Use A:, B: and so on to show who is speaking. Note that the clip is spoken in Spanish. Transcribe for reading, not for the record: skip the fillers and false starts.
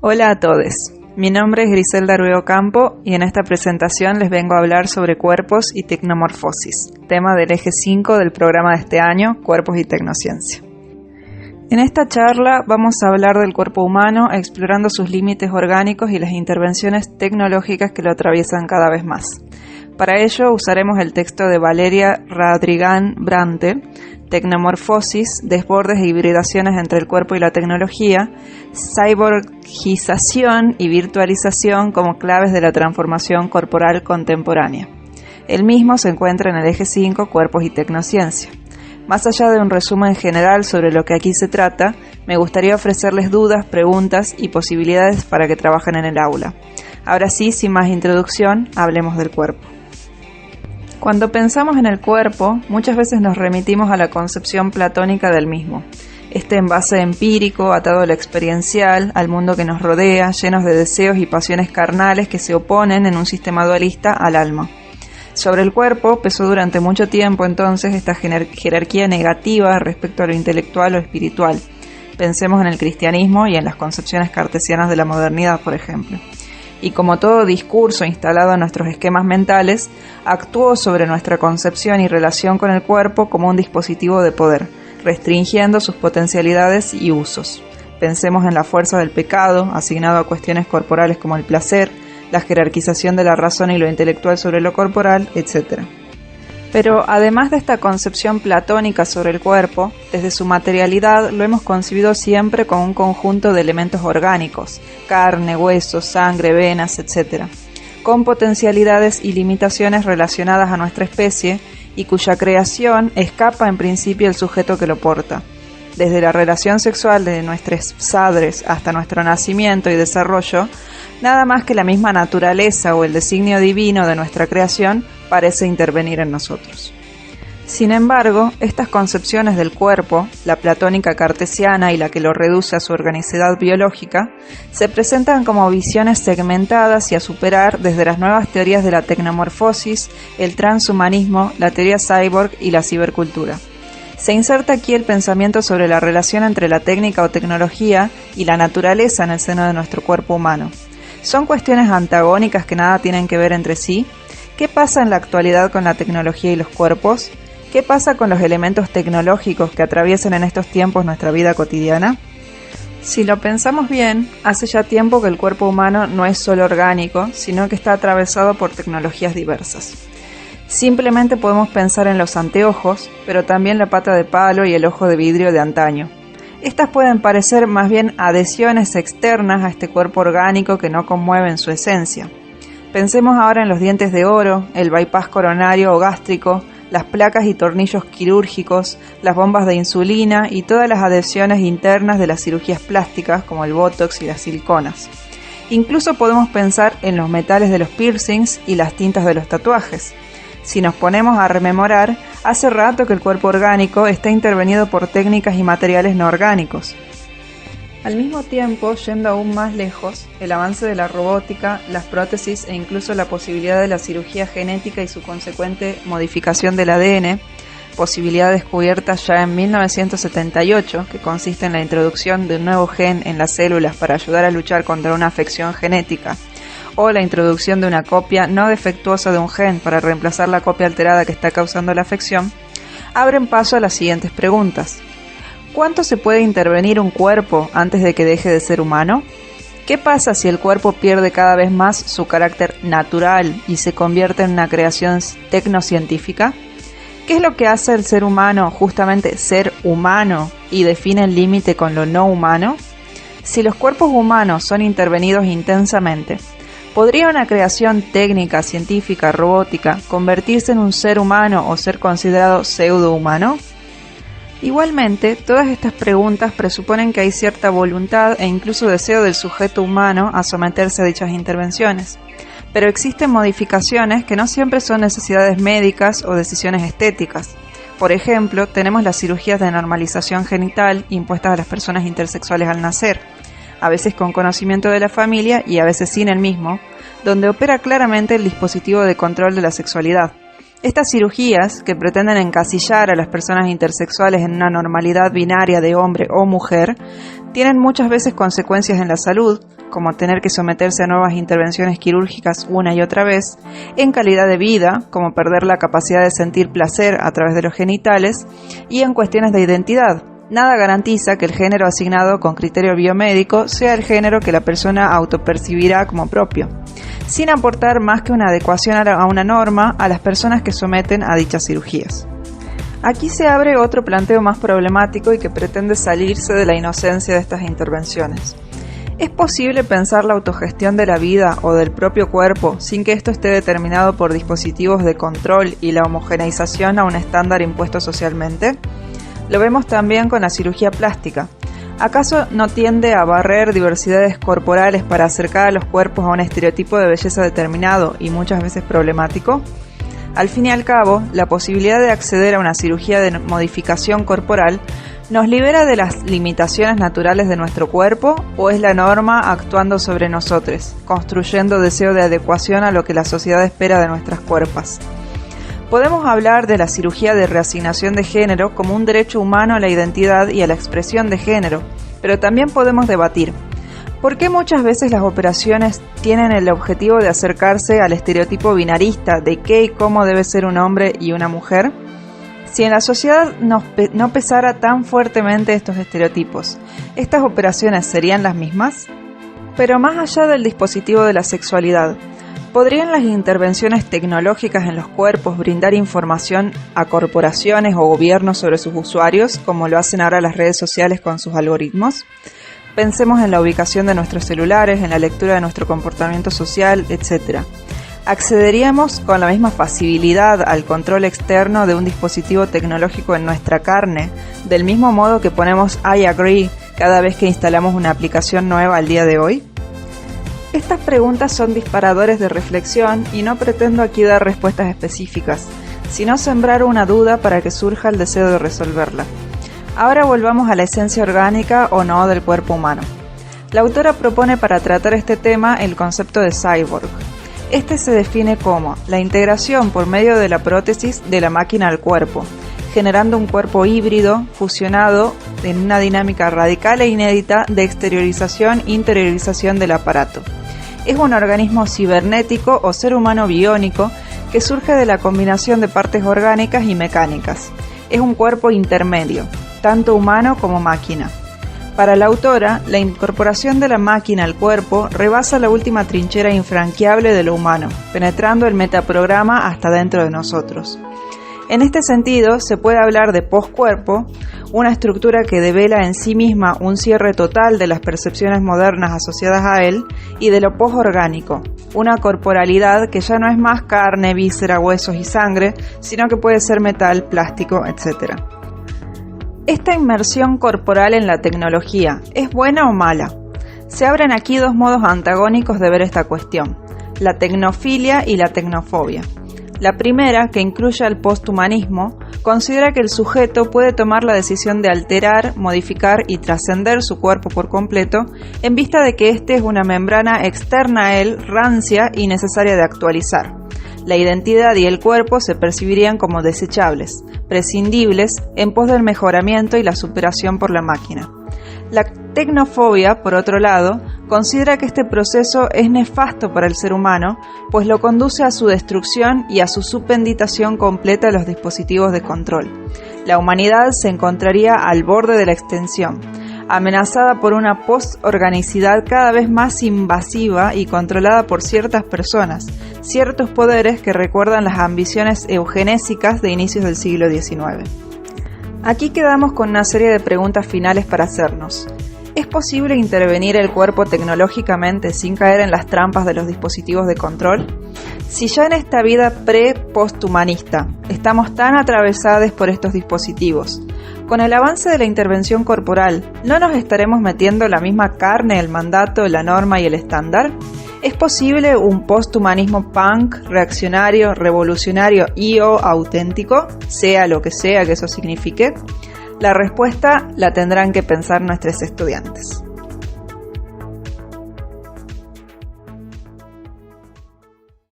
A: Hola a todos, mi nombre es Griselda Ruido Campo y en esta presentación les vengo a hablar sobre cuerpos y tecnomorfosis, tema del eje 5 del programa de este año, Cuerpos y Tecnociencia. En esta charla vamos a hablar del cuerpo humano explorando sus límites orgánicos y las intervenciones tecnológicas que lo atraviesan cada vez más. Para ello usaremos el texto de Valeria Radrigán Brante, Tecnomorfosis, desbordes e hibridaciones entre el cuerpo y la tecnología, cyborgización y virtualización como claves de la transformación corporal contemporánea. El mismo se encuentra en el eje 5, Cuerpos y Tecnociencia. Más allá de un resumen general sobre lo que aquí se trata, me gustaría ofrecerles dudas, preguntas y posibilidades para que trabajen en el aula. Ahora sí, sin más introducción, hablemos del cuerpo. Cuando pensamos en el cuerpo, muchas veces nos remitimos a la concepción platónica del mismo. Este envase empírico, atado a lo experiencial, al mundo que nos rodea, llenos de deseos y pasiones carnales que se oponen en un sistema dualista al alma. Sobre el cuerpo pesó durante mucho tiempo entonces esta jerarquía negativa respecto a lo intelectual o espiritual. Pensemos en el cristianismo y en las concepciones cartesianas de la modernidad, por ejemplo. Y como todo discurso instalado en nuestros esquemas mentales, actuó sobre nuestra concepción y relación con el cuerpo como un dispositivo de poder, restringiendo sus potencialidades y usos. Pensemos en la fuerza del pecado, asignado a cuestiones corporales como el placer, la jerarquización de la razón y lo intelectual sobre lo corporal, etc. Pero además de esta concepción platónica sobre el cuerpo, desde su materialidad lo hemos concebido siempre como un conjunto de elementos orgánicos, carne, huesos, sangre, venas, etc., con potencialidades y limitaciones relacionadas a nuestra especie y cuya creación escapa en principio el sujeto que lo porta. Desde la relación sexual de nuestros padres hasta nuestro nacimiento y desarrollo, nada más que la misma naturaleza o el designio divino de nuestra creación parece intervenir en nosotros. Sin embargo, estas concepciones del cuerpo, la platónica cartesiana y la que lo reduce a su organicidad biológica, se presentan como visiones segmentadas y a superar desde las nuevas teorías de la tecnomorfosis, el transhumanismo, la teoría cyborg y la cibercultura. Se inserta aquí el pensamiento sobre la relación entre la técnica o tecnología y la naturaleza en el seno de nuestro cuerpo humano. ¿Son cuestiones antagónicas que nada tienen que ver entre sí? ¿Qué pasa en la actualidad con la tecnología y los cuerpos? ¿Qué pasa con los elementos tecnológicos que atraviesan en estos tiempos nuestra vida cotidiana? Si lo pensamos bien, hace ya tiempo que el cuerpo humano no es solo orgánico, sino que está atravesado por tecnologías diversas. Simplemente podemos pensar en los anteojos, pero también la pata de palo y el ojo de vidrio de antaño. Estas pueden parecer más bien adhesiones externas a este cuerpo orgánico que no conmueven su esencia. Pensemos ahora en los dientes de oro, el bypass coronario o gástrico, las placas y tornillos quirúrgicos, las bombas de insulina y todas las adhesiones internas de las cirugías plásticas como el botox y las siliconas. Incluso podemos pensar en los metales de los piercings y las tintas de los tatuajes. Si nos ponemos a rememorar, hace rato que el cuerpo orgánico está intervenido por técnicas y materiales no orgánicos. Al mismo tiempo, yendo aún más lejos, el avance de la robótica, las prótesis e incluso la posibilidad de la cirugía genética y su consecuente modificación del ADN, posibilidad descubierta ya en 1978, que consiste en la introducción de un nuevo gen en las células para ayudar a luchar contra una afección genética, o la introducción de una copia no defectuosa de un gen para reemplazar la copia alterada que está causando la afección, abren paso a las siguientes preguntas. ¿Cuánto se puede intervenir un cuerpo antes de que deje de ser humano? ¿Qué pasa si el cuerpo pierde cada vez más su carácter natural y se convierte en una creación tecnocientífica? ¿Qué es lo que hace el ser humano justamente ser humano y define el límite con lo no humano? Si los cuerpos humanos son intervenidos intensamente, ¿podría una creación técnica, científica, robótica convertirse en un ser humano o ser considerado pseudo-humano? Igualmente, todas estas preguntas presuponen que hay cierta voluntad e incluso deseo del sujeto humano a someterse a dichas intervenciones. Pero existen modificaciones que no siempre son necesidades médicas o decisiones estéticas. Por ejemplo, tenemos las cirugías de normalización genital impuestas a las personas intersexuales al nacer, a veces con conocimiento de la familia y a veces sin el mismo, donde opera claramente el dispositivo de control de la sexualidad. Estas cirugías, que pretenden encasillar a las personas intersexuales en una normalidad binaria de hombre o mujer, tienen muchas veces consecuencias en la salud, como tener que someterse a nuevas intervenciones quirúrgicas una y otra vez, en calidad de vida, como perder la capacidad de sentir placer a través de los genitales, y en cuestiones de identidad. Nada garantiza que el género asignado con criterio biomédico sea el género que la persona autopercibirá como propio, sin aportar más que una adecuación a una norma a las personas que someten a dichas cirugías. Aquí se abre otro planteo más problemático y que pretende salirse de la inocencia de estas intervenciones. ¿Es posible pensar la autogestión de la vida o del propio cuerpo sin que esto esté determinado por dispositivos de control y la homogeneización a un estándar impuesto socialmente? Lo vemos también con la cirugía plástica. ¿Acaso no tiende a barrer diversidades corporales para acercar a los cuerpos a un estereotipo de belleza determinado y muchas veces problemático? Al fin y al cabo, la posibilidad de acceder a una cirugía de modificación corporal ¿nos libera de las limitaciones naturales de nuestro cuerpo o es la norma actuando sobre nosotros, construyendo deseo de adecuación a lo que la sociedad espera de nuestras cuerpos? Podemos hablar de la cirugía de reasignación de género como un derecho humano a la identidad y a la expresión de género, pero también podemos debatir: ¿por qué muchas veces las operaciones tienen el objetivo de acercarse al estereotipo binarista de qué y cómo debe ser un hombre y una mujer? Si en la sociedad no pesara tan fuertemente estos estereotipos, ¿estas operaciones serían las mismas? Pero más allá del dispositivo de la sexualidad, ¿podrían las intervenciones tecnológicas en los cuerpos brindar información a corporaciones o gobiernos sobre sus usuarios, como lo hacen ahora las redes sociales con sus algoritmos? Pensemos en la ubicación de nuestros celulares, en la lectura de nuestro comportamiento social, etc. ¿Accederíamos con la misma facilidad al control externo de un dispositivo tecnológico en nuestra carne, del mismo modo que ponemos I agree cada vez que instalamos una aplicación nueva al día de hoy? Estas preguntas son disparadores de reflexión y no pretendo aquí dar respuestas específicas, sino sembrar una duda para que surja el deseo de resolverla. Ahora volvamos a la esencia orgánica o no del cuerpo humano. La autora propone para tratar este tema el concepto de cyborg. Este se define como la integración por medio de la prótesis de la máquina al cuerpo, generando un cuerpo híbrido, fusionado en una dinámica radical e inédita de exteriorización-interiorización del aparato. Es un organismo cibernético o ser humano biónico que surge de la combinación de partes orgánicas y mecánicas. Es un cuerpo intermedio, tanto humano como máquina. Para la autora, la incorporación de la máquina al cuerpo rebasa la última trinchera infranqueable de lo humano, penetrando el metaprograma hasta dentro de nosotros. En este sentido, se puede hablar de poscuerpo, una estructura que devela en sí misma un cierre total de las percepciones modernas asociadas a él, y de lo posorgánico, una corporalidad que ya no es más carne, víscera, huesos y sangre, sino que puede ser metal, plástico, etc. ¿Esta inmersión corporal en la tecnología es buena o mala? Se abren aquí dos modos antagónicos de ver esta cuestión: la tecnofilia y la tecnofobia. La primera, que incluye al posthumanismo, considera que el sujeto puede tomar la decisión de alterar, modificar y trascender su cuerpo por completo en vista de que éste es una membrana externa a él, rancia y necesaria de actualizar. La identidad y el cuerpo se percibirían como desechables, prescindibles, en pos del mejoramiento y la superación por la máquina. La tecnofobia, por otro lado, considera que este proceso es nefasto para el ser humano, pues lo conduce a su destrucción y a su supeditación completa a los dispositivos de control. La humanidad se encontraría al borde de la extinción, amenazada por una posorganicidad cada vez más invasiva y controlada por ciertas personas, ciertos poderes que recuerdan las ambiciones eugenésicas de inicios del siglo XIX. Aquí quedamos con una serie de preguntas finales para hacernos. ¿Es posible intervenir el cuerpo tecnológicamente sin caer en las trampas de los dispositivos de control? Si ya en esta vida pre-posthumanista estamos tan atravesados por estos dispositivos, con el avance de la intervención corporal, ¿no nos estaremos metiendo la misma carne, el mandato, la norma y el estándar? ¿Es posible un posthumanismo punk, reaccionario, revolucionario y o auténtico, sea lo que sea que eso signifique? La respuesta la tendrán que pensar nuestros estudiantes.